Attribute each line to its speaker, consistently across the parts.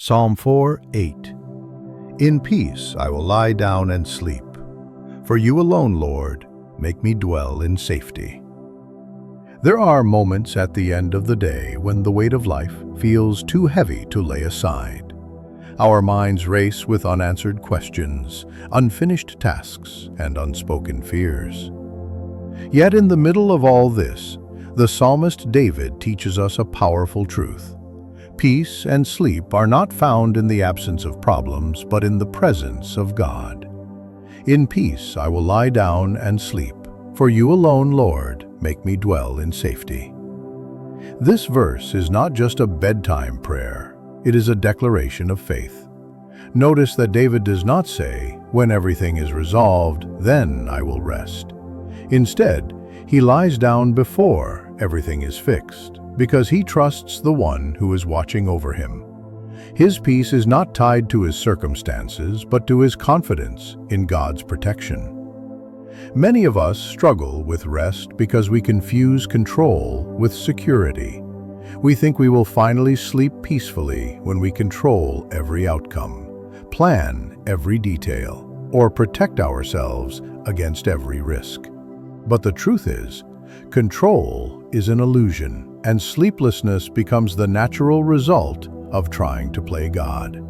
Speaker 1: Psalm 4:8. In peace I will lie down and sleep. For you alone, Lord, make me dwell in safety. There are moments at the end of the day when the weight of life feels too heavy to lay aside. Our minds race with unanswered questions, unfinished tasks, and unspoken fears. Yet in the middle of all this, the psalmist David teaches us a powerful truth. Peace and sleep are not found in the absence of problems, but in the presence of God. In peace I will lie down and sleep, for you alone, Lord, make me dwell in safety. This verse is not just a bedtime prayer, it is a declaration of faith. Notice that David does not say, "When everything is resolved, then I will rest." Instead, he lies down before everything is fixed, because he trusts the one who is watching over him. His peace is not tied to his circumstances, but to his confidence in God's protection. Many of us struggle with rest because we confuse control with security. We think we will finally sleep peacefully when we control every outcome, plan every detail, or protect ourselves against every risk. But the truth is, control is an illusion, and sleeplessness becomes the natural result of trying to play God.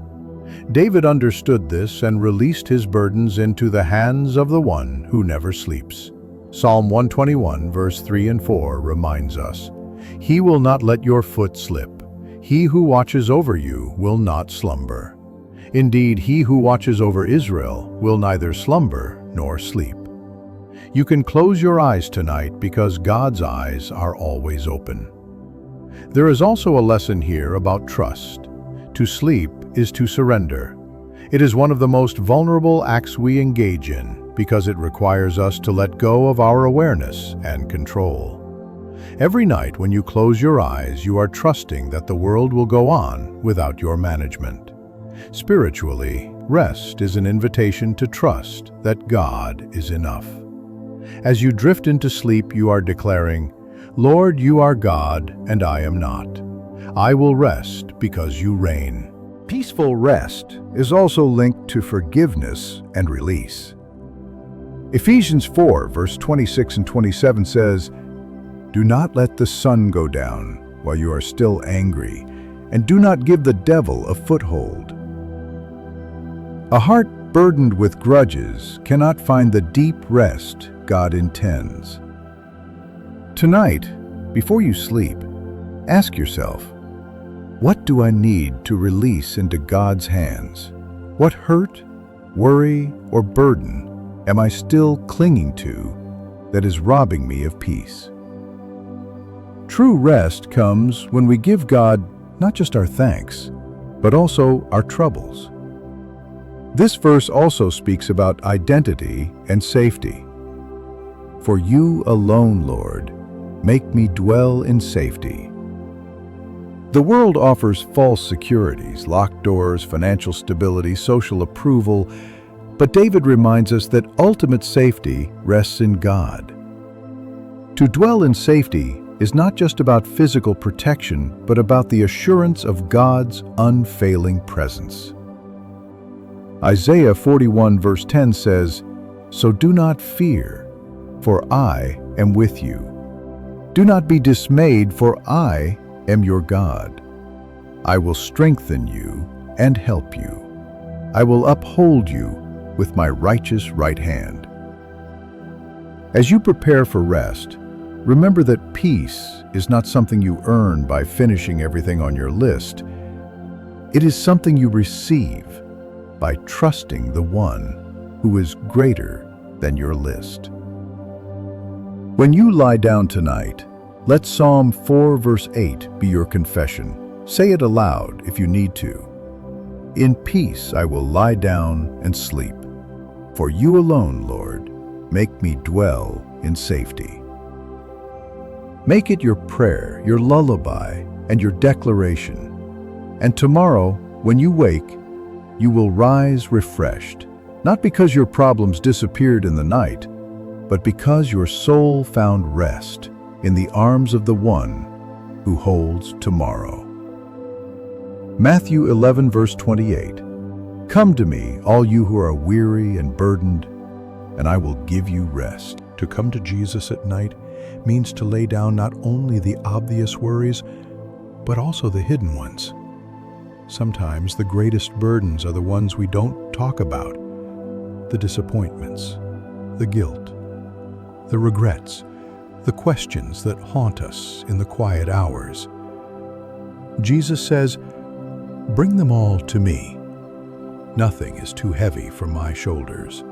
Speaker 1: David understood this and released his burdens into the hands of the one who never sleeps. Psalm 121, verse 3 and 4 reminds us, "He will not let your foot slip. He who watches over you will not slumber. Indeed, he who watches over Israel will neither slumber nor sleep." You can close your eyes tonight because God's eyes are always open. There is also a lesson here about trust. To sleep is to surrender. It is one of the most vulnerable acts we engage in because it requires us to let go of our awareness and control. Every night when you close your eyes, you are trusting that the world will go on without your management. Spiritually, rest is an invitation to trust that God is enough. As you drift into sleep, you are declaring, "Lord, you are God, and I am not. I will rest because you reign." Peaceful rest is also linked to forgiveness and release. Ephesians 4, verse 26 and 27 says, "Do not let the sun go down while you are still angry, and do not give the devil a foothold." A heart burdened with grudges cannot find the deep rest God intends. Tonight, before you sleep, ask yourself, what do I need to release into God's hands? What hurt, worry, or burden am I still clinging to that is robbing me of peace? True rest comes when we give God not just our thanks, but also our troubles. This verse also speaks about identity and safety. For you alone, Lord, make me dwell in safety. The world offers false securities, locked doors, financial stability, social approval, but David reminds us that ultimate safety rests in God. To dwell in safety is not just about physical protection, but about the assurance of God's unfailing presence. Isaiah 41 verse 10 says, "So do not fear, for I am with you. Do not be dismayed, for I am your God. I will strengthen you and help you. I will uphold you with my righteous right hand." As you prepare for rest, remember that peace is not something you earn by finishing everything on your list. It is something you receive by trusting the one who is greater than your list. When you lie down tonight, let Psalm 4 verse 8 be your confession. Say it aloud if you need to. "In peace I will lie down and sleep. For you alone, Lord, make me dwell in safety." Make it your prayer, your lullaby, and your declaration. And tomorrow, when you wake, you will rise refreshed, not because your problems disappeared in the night, but because your soul found rest in the arms of the one who holds tomorrow. Matthew 11, verse 28. Come to me, all you who are weary and burdened, and I will give you rest. To come to Jesus at night means to lay down not only the obvious worries, but also the hidden ones. Sometimes the greatest burdens are the ones we don't talk about. The disappointments, the guilt, the regrets, the questions that haunt us in the quiet hours. Jesus says, "Bring them all to me. Nothing is too heavy for my shoulders."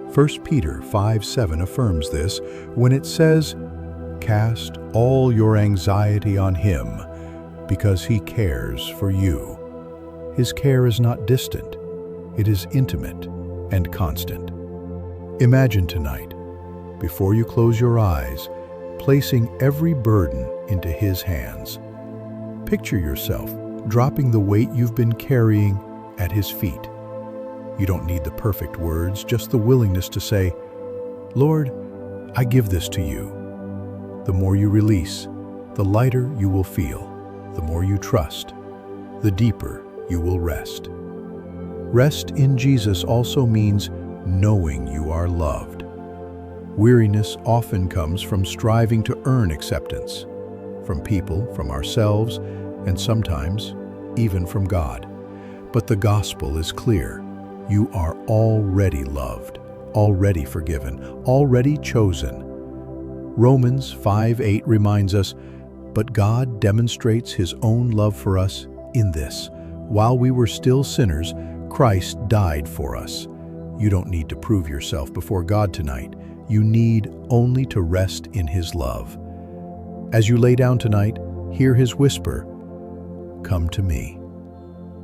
Speaker 1: 1 Peter 5:7 affirms this when it says, "Cast all your anxiety on him, because he cares for you." His care is not distant, it is intimate and constant. Imagine tonight, before you close your eyes, placing every burden into his hands. Picture yourself dropping the weight you've been carrying at his feet. You don't need the perfect words, just the willingness to say, "Lord, I give this to you." The more you release, the lighter you will feel. The more you trust, the deeper you will rest. Rest in Jesus also means knowing you are loved. Weariness often comes from striving to earn acceptance, from people, from ourselves, and sometimes even from God. But the gospel is clear. You are already loved, already forgiven, already chosen. Romans 5:8 reminds us, "But God demonstrates his own love for us in this: while we were still sinners, Christ died for us." You don't need to prove yourself before God tonight. You need only to rest in his love. As you lay down tonight, hear his whisper, "Come to me."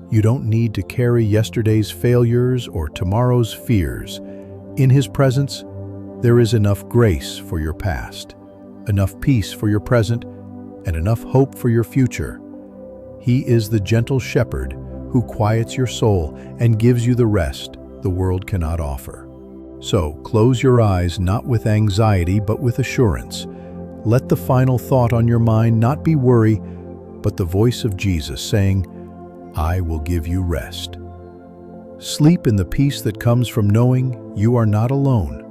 Speaker 1: You don't need to carry yesterday's failures or tomorrow's fears. In his presence, there is enough grace for your past, enough peace for your present, and enough hope for your future. He is the gentle shepherd who quiets your soul and gives you the rest the world cannot offer. So, close your eyes not with anxiety but with assurance. Let the final thought on your mind not be worry, but the voice of Jesus saying, "I will give you rest." Sleep in the peace that comes from knowing you are not alone.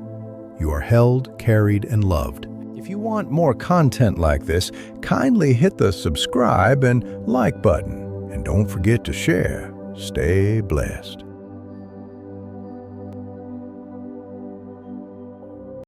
Speaker 1: You are held, carried, and loved. If you want more content like this, kindly hit the subscribe and like button. And don't forget to share. Stay blessed.